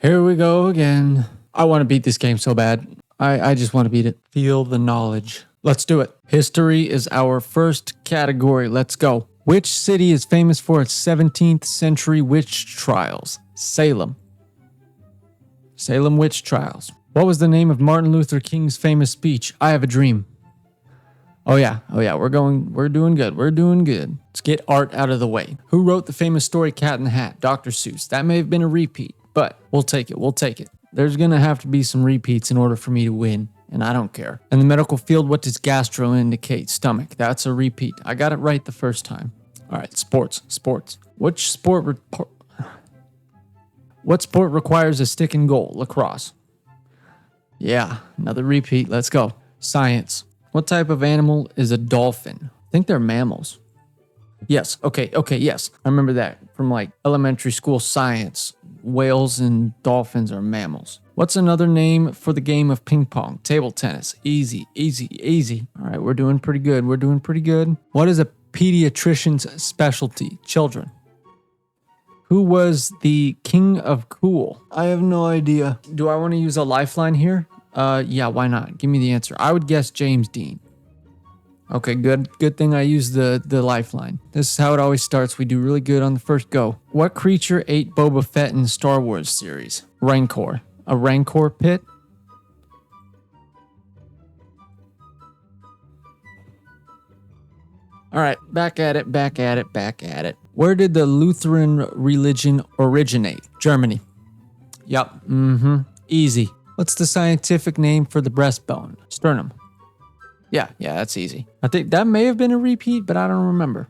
Here we go again. I want to beat this game so bad. I just want to beat it. Feel the knowledge. Let's do it. History is our first category. Let's go. Which city is famous for its 17th century witch trials? Salem. Salem witch trials. What was the name of Martin Luther King's famous speech? I have a dream. Oh yeah. We're doing good. Let's get art out of the way. Who wrote the famous story Cat in the Hat? Dr. Seuss. That may have been a repeat, but we'll take it. There's gonna have to be some repeats in order for me to win, and I don't care. In the medical field, what does gastro indicate? Stomach. That's a repeat. I got it right the first time. All right, sports. What sport requires a stick and goal? Lacrosse. Yeah, another repeat. Let's go. Science. What type of animal is a dolphin? I think they're mammals. Yes. Okay, yes. I remember that from like elementary school science. Whales and dolphins are mammals. What's another name for the game of ping pong? Table tennis. Easy. All right, we're doing pretty good. What is a pediatrician's specialty? Children. Who was the king of cool? I have no idea. Do I want to use a lifeline here? Yeah, why not? Give me the answer. I would guess James Dean. Okay, good thing I used the lifeline. This is how it always starts. We do really good on the first go. What creature ate Boba Fett in the Star Wars series? Rancor. A Rancor pit? All right, back at it. Where did the Lutheran religion originate? Germany. Yep, easy. What's the scientific name for the breastbone? Sternum. Yeah, that's easy. I think that may have been a repeat, but I don't remember.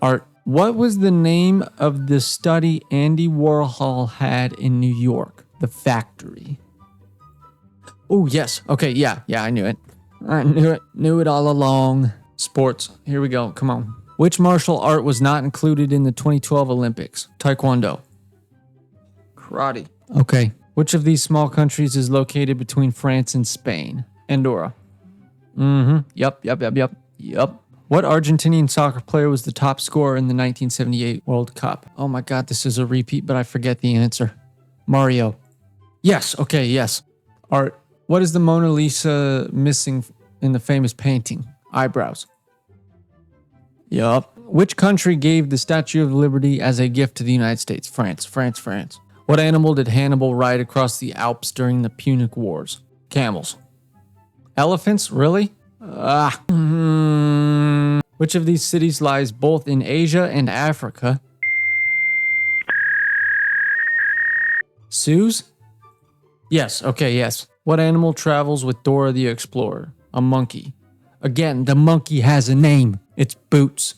Art. What was the name of the study Andy Warhol had in New York? The Factory. Oh, yes. Okay, yeah, I knew it. Knew it all along. Sports. Here we go. Come on. Which martial art was not included in the 2012 Olympics? Taekwondo. Karate. Okay. Which of these small countries is located between France and Spain? Andorra. Yep. What Argentinian soccer player was the top scorer in the 1978 World Cup? Oh my God, this is a repeat, but I forget the answer. Mario. Yes, okay, yes. Art. What is the Mona Lisa missing in the famous painting? Eyebrows. Yup. Which country gave the Statue of Liberty as a gift to the United States? France. What animal did Hannibal ride across the Alps during the Punic Wars? Camels. Elephants? Really? Which of these cities lies both in Asia and Africa? Suez? Yes, okay, yes. What animal travels with Dora the Explorer? A monkey. Again, the monkey has a name. It's Boots.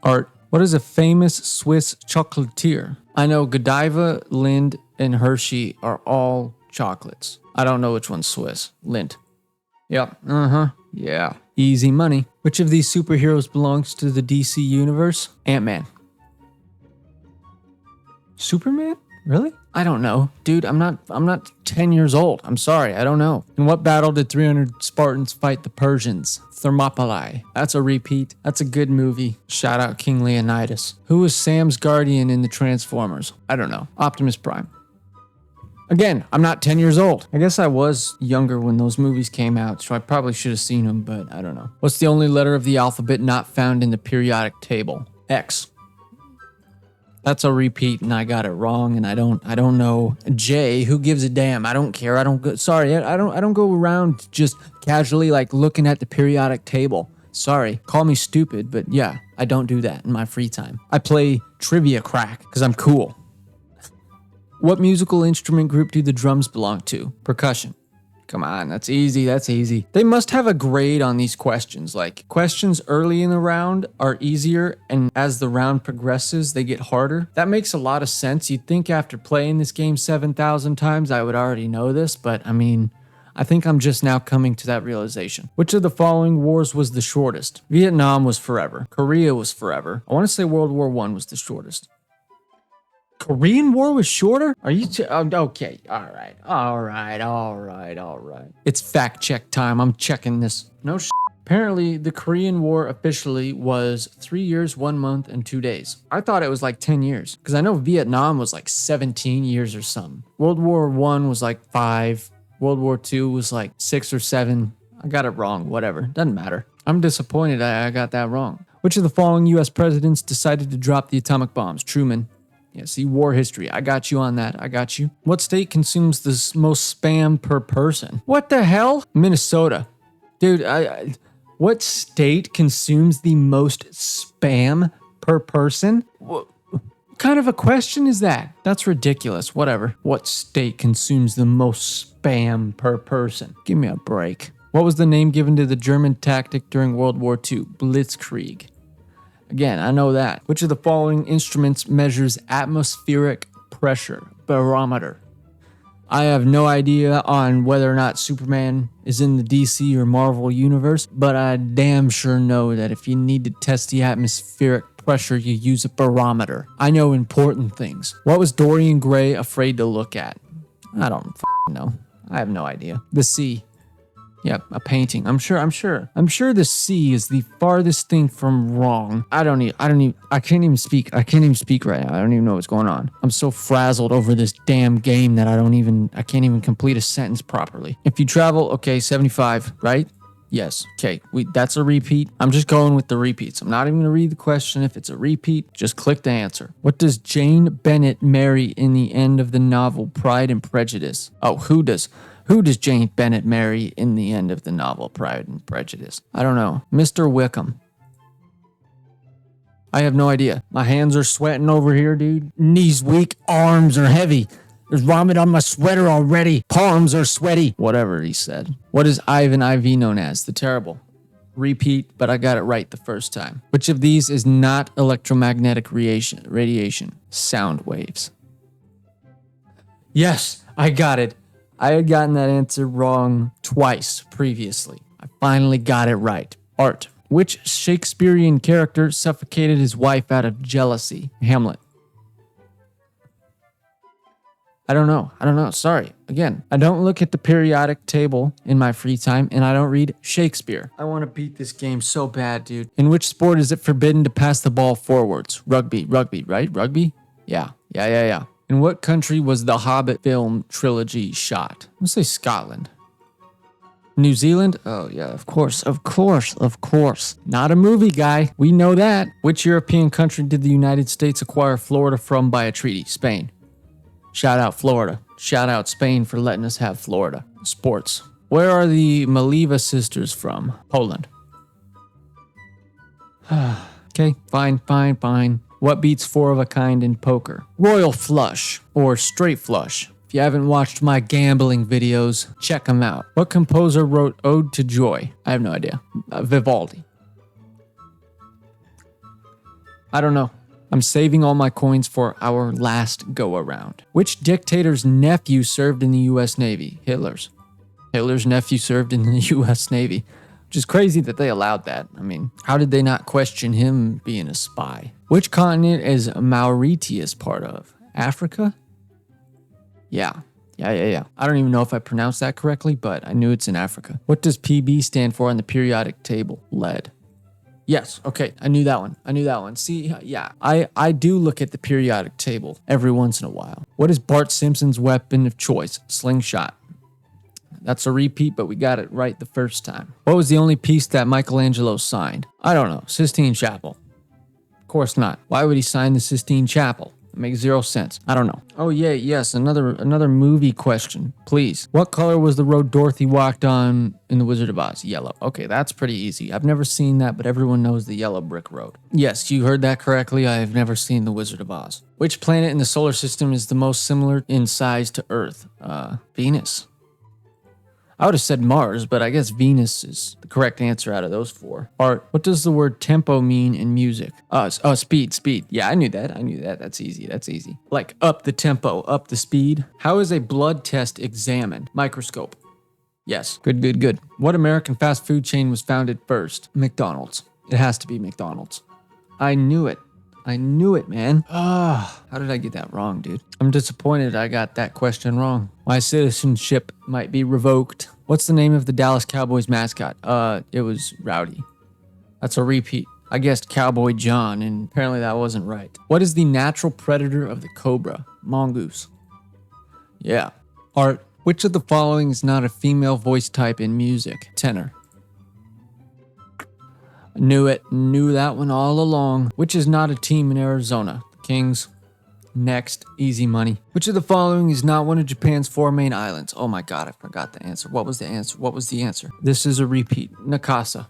Art. What is a famous Swiss chocolatier? I know Godiva, Lind, and Hershey are all chocolates. I don't know which one's Swiss. Lindt. Yep. Yeah. Easy money. Which of these superheroes belongs to the DC universe? Ant-Man. Superman? Really? I don't know. Dude, I'm not 10 years old. I'm sorry, I don't know. In what battle did 300 Spartans fight the Persians? Thermopylae. That's a repeat. That's a good movie. Shout out King Leonidas. Who was Sam's guardian in the Transformers? I don't know. Optimus Prime. Again, I'm not 10 years old. I guess I was younger when those movies came out, so I probably should have seen them, but I don't know. What's the only letter of the alphabet not found in the periodic table? X. That's a repeat, and I got it wrong, and I don't know. J, who gives a damn? I don't care. I don't go around just casually like looking at the periodic table. Sorry, call me stupid, but yeah, I don't do that in my free time. I play trivia crack because I'm cool. What musical instrument group do the drums belong to? Percussion. Come on, that's easy. They must have a grade on these questions. Like, questions early in the round are easier, and as the round progresses, they get harder. That makes a lot of sense. You'd think after playing this game 7,000 times, I would already know this, but I mean, I think I'm just now coming to that realization. Which of the following wars was the shortest? Vietnam was forever. Korea was forever. I want to say World War I was the shortest. Korean War was shorter? Are you okay? All right. It's fact check time. I'm checking this. No Apparently, the Korean War officially was 3 years, 1 month, and 2 days. I thought it was like 10 years because I know Vietnam was like 17 years or something. World War I was like 5. World War II was like 6 or 7. I got it wrong. Whatever. Doesn't matter. I'm disappointed I got that wrong. Which of the following U.S. presidents decided to drop the atomic bombs? Truman. Yeah, see, war history. I got you on that. I got you. What state consumes the most spam per person? What the hell? Minnesota. Dude, what state consumes the most spam per person? What kind of a question is that? That's ridiculous. Whatever. What state consumes the most spam per person? Give me a break. What was the name given to the German tactic during World War II? Blitzkrieg. Again, I know that. Which of the following instruments measures atmospheric pressure? Barometer. I have no idea on whether or not Superman is in the DC or Marvel universe, but I damn sure know that if you need to test the atmospheric pressure, you use a barometer. I know important things. What was Dorian Gray afraid to look at? I don't know. I have no idea. The sea. Yep, a painting. I'm sure the sea is the farthest thing from wrong. I can't even speak right now. I don't even know what's going on. I'm so frazzled over this damn game that I can't even complete a sentence properly. If you travel, okay, 75, right? Yes. Okay, that's a repeat. I'm just going with the repeats. I'm not even going to read the question. If it's a repeat, just click the answer. What does Jane Bennett marry in the end of the novel Pride and Prejudice? Oh, who does Jane Bennett marry in the end of the novel Pride and Prejudice? I don't know. Mr. Wickham. I have no idea. My hands are sweating over here, dude. Knees weak, arms are heavy. There's vomit on my sweater already. Palms are sweaty. Whatever he said. What is Ivan IV known as? The Terrible. Repeat, but I got it right the first time. Which of these is not electromagnetic radiation? Sound waves. Yes, I got it. I had gotten that answer wrong twice previously. I finally got it right. Art. Which Shakespearean character suffocated his wife out of jealousy? Hamlet. I don't know. Sorry. Again, I don't look at the periodic table in my free time, and I don't read Shakespeare. I want to beat this game so bad, dude. In which sport is it forbidden to pass the ball forwards? Rugby, right? Rugby? Yeah. In what country was the Hobbit film trilogy shot? Let's say Scotland. New Zealand? Oh, yeah, of course. Not a movie guy. We know that. Which European country did the United States acquire Florida from by a treaty? Spain. Shout out Florida. Shout out Spain for letting us have Florida. Sports. Where are the Maleva sisters from? Poland. Okay, fine. What beats 4 of a kind in poker? Royal flush or straight flush. If you haven't watched my gambling videos, check them out. What composer wrote Ode to Joy? I have no idea. Vivaldi. I don't know. I'm saving all my coins for our last go-around. Which dictator's nephew served in the U.S. Navy? Hitler's. Hitler's nephew served in the U.S. Navy. Which is crazy that they allowed that. I mean, how did they not question him being a spy? Which continent is Mauritius part of? Africa? Yeah. I don't even know if I pronounced that correctly, but I knew it's in Africa. What does PB stand for on the periodic table? Lead. Yes, okay, I knew that one. See, yeah, I do look at the periodic table every once in a while. What is Bart Simpson's weapon of choice? Slingshot. That's a repeat, but we got it right the first time. What was the only piece that Michelangelo signed? I don't know. Sistine Chapel. Of course not. Why would he sign the Sistine Chapel? It makes zero sense. I don't know. Oh yeah, yes, another movie question, please. What color was the road Dorothy walked on in The Wizard of Oz? Yellow. Okay, that's pretty easy. I've never seen that, but everyone knows the yellow brick road. Yes, you heard that correctly. I have never seen The Wizard of Oz. Which planet in the solar system is the most similar in size to Earth? Venus. I would have said Mars, but I guess Venus is the correct answer out of those 4. Art. What does the word tempo mean in music? Speed. Yeah, I knew that. That's easy. Like up the tempo, up the speed. How is a blood test examined? Microscope. Yes. Good. What American fast food chain was founded first? McDonald's. It has to be McDonald's. I knew it. I knew it, man. Ah, how did I get that wrong, dude? I'm disappointed I got that question wrong. My citizenship might be revoked. What's the name of the Dallas Cowboys mascot? It was Rowdy. That's a repeat. I guessed Cowboy John, and apparently that wasn't right. What is the natural predator of the cobra? Mongoose. Yeah. Art. Which of the following is not a female voice type in music? Tenor. Knew it. Knew that one all along. Which is not a team in Arizona? The Kings. Next. Easy money. Which of the following is not one of Japan's 4 main islands? Oh my god, I forgot the answer. What was the answer? What was the answer? This is a repeat. Nakasa.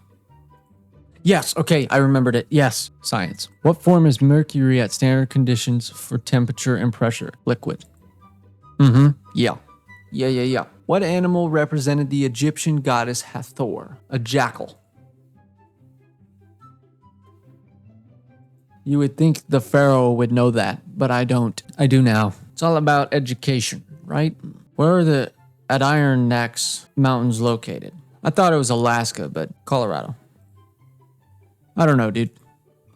Yes, okay, I remembered it. Yes. Science. What form is mercury at standard conditions for temperature and pressure? Liquid. Yeah. Yeah. What animal represented the Egyptian goddess Hathor? A jackal. You would think the pharaoh would know that, but I don't. I do now. It's all about education, right? Where are the Adirondacks Mountains located? I thought it was Alaska, but Colorado. I don't know, dude.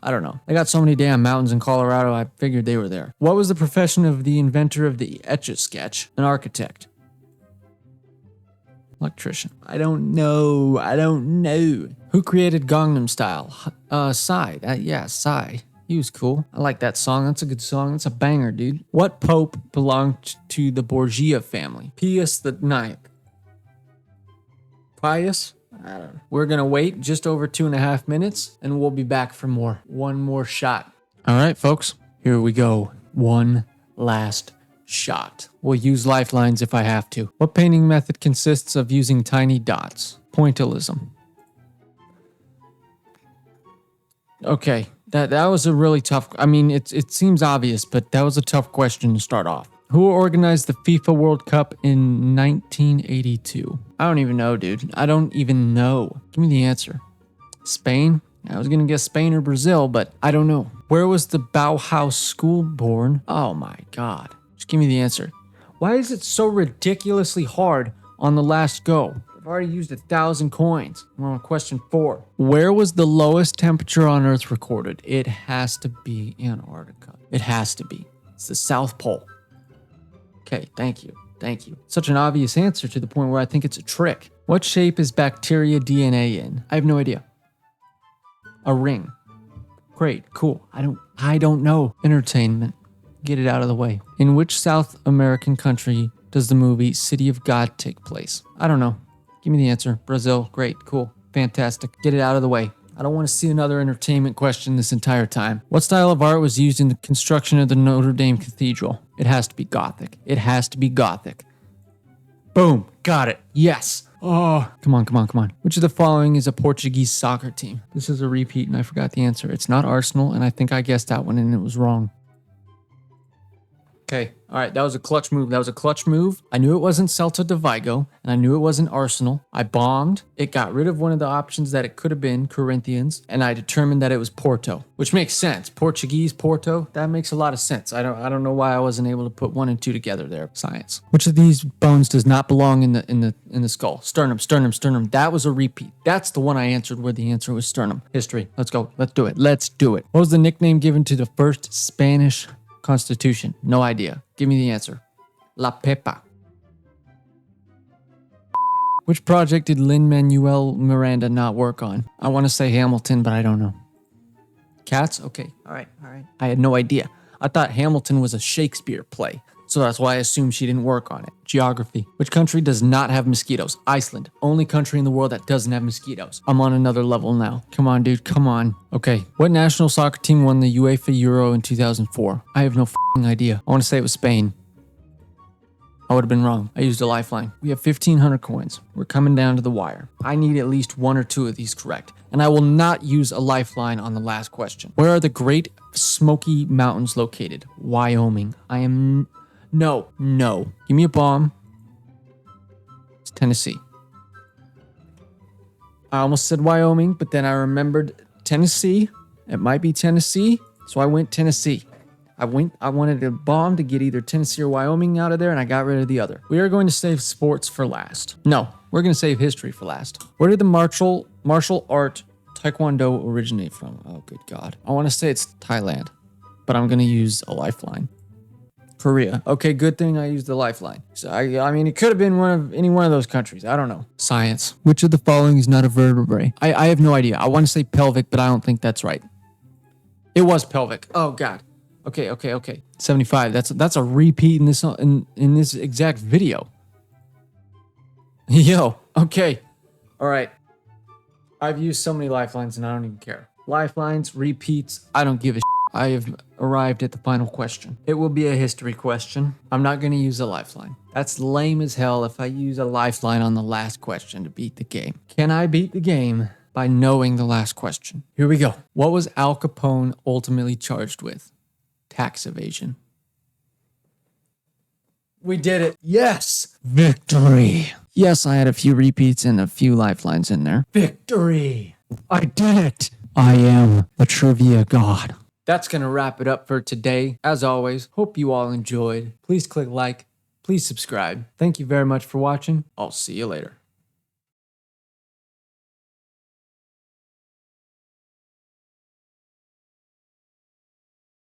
I don't know. They got so many damn mountains in Colorado, I figured they were there. What was the profession of the inventor of the Etch-a-Sketch? An architect. Electrician. I don't know. Who created Gangnam Style? Psy. Yeah, Psy. He was cool. I like that song. That's a good song. That's a banger, dude. What pope belonged to the Borgia family? Pius the Ninth. Pius? I don't know. We're going to wait just over 2.5 minutes, and we'll be back for more. One more shot. All right, folks. Here we go. One last shot. We'll use lifelines if I have to. What painting method consists of using tiny dots? Pointillism. Okay, that was a really tough... I mean, it seems obvious, but that was a tough question to start off. Who organized the FIFA World Cup in 1982? I don't even know, dude. I don't even know. Give me the answer. Spain? I was going to guess Spain or Brazil, but I don't know. Where was the Bauhaus school born? Oh my god. Just give me the answer. Why is it so ridiculously hard on the last go? I've already used 1,000 coins. I'm on question 4. Where was the lowest temperature on Earth recorded? It has to be Antarctica. It has to be. It's the South Pole. Okay, thank you. Such an obvious answer to the point where I think it's a trick. What shape is bacteria DNA in? I have no idea. A ring. Great, cool. I don't know. Entertainment. Get it out of the way. In which South American country does the movie City of God take place? I don't know. Give me the answer. Brazil. Great, cool, fantastic. Get it out of the way. I don't want to see another entertainment question this entire time. What style of art was used in the construction of the Notre Dame Cathedral? It has to be Gothic. Boom. Got it. Yes. Oh, come on. Which of the following is a Portuguese soccer team? This is a repeat and I forgot the answer. It's not Arsenal, and I think I guessed that one and it was wrong. Okay, all right, that was a clutch move. I knew it wasn't Celta de Vigo, and I knew it wasn't Arsenal. I bombed. It got rid of one of the options that it could have been, Corinthians, and I determined that it was Porto, which makes sense. Portuguese, Porto, that makes a lot of sense. I don't know why I wasn't able to put 1 and 2 together there. Science. Which of these bones does not belong in the skull? Sternum. That was a repeat. That's the one I answered where the answer was sternum. History. Let's go. Let's do it. What was the nickname given to the first Spanish Constitution? No idea. Give me the answer. La Pepa. Which project did Lin-Manuel Miranda not work on? I want to say Hamilton, but I don't know. Cats? Okay. All right. I had no idea. I thought Hamilton was a Shakespeare play, so that's why I assumed she didn't work on it. Geography. Which country does not have mosquitoes? Iceland. Only country in the world that doesn't have mosquitoes. I'm on another level now. Come on, dude. Come on. Okay. What national soccer team won the UEFA Euro in 2004? I have no f***ing idea. I want to say it was Spain. I would have been wrong. I used a lifeline. We have 1,500 coins. We're coming down to the wire. I need at least 1 or 2 of these correct. And I will not use a lifeline on the last question. Where are the Great Smoky Mountains located? Wyoming. No. Give me a bomb. It's Tennessee. I almost said Wyoming, but then I remembered Tennessee. It might be Tennessee, so I went Tennessee. I wanted a bomb to get either Tennessee or Wyoming out of there, and I got rid of the other. We are going to save sports for last. No, we're going to save history for last. Where did the martial art Taekwondo originate from? Oh, good God. I want to say it's Thailand. but I'm going to use a lifeline. Korea. Okay, good thing I used the lifeline. So I mean, it could have been any one of those countries. I don't know. Science. Which of the following is not a vertebrae? I have no idea. I want to say pelvic, but I don't think that's right. It was pelvic. Oh God. Okay. 75. That's a repeat in this exact video. Yo. Okay. All right. I've used so many lifelines and I don't even care. Lifelines, repeats, I don't give a shit. I have arrived at the final question. It will be a history question. I'm not going to use a lifeline. That's lame as hell if I use a lifeline on the last question to beat the game. Can I beat the game by knowing the last question? Here we go. What was Al Capone ultimately charged with? Tax evasion. We did it. Yes. Victory. Yes, I had a few repeats and a few lifelines in there. Victory. I did it. I am the trivia god. That's going to wrap it up for today. As always, hope you all enjoyed. Please click like. Please subscribe. Thank you very much for watching. I'll see you later.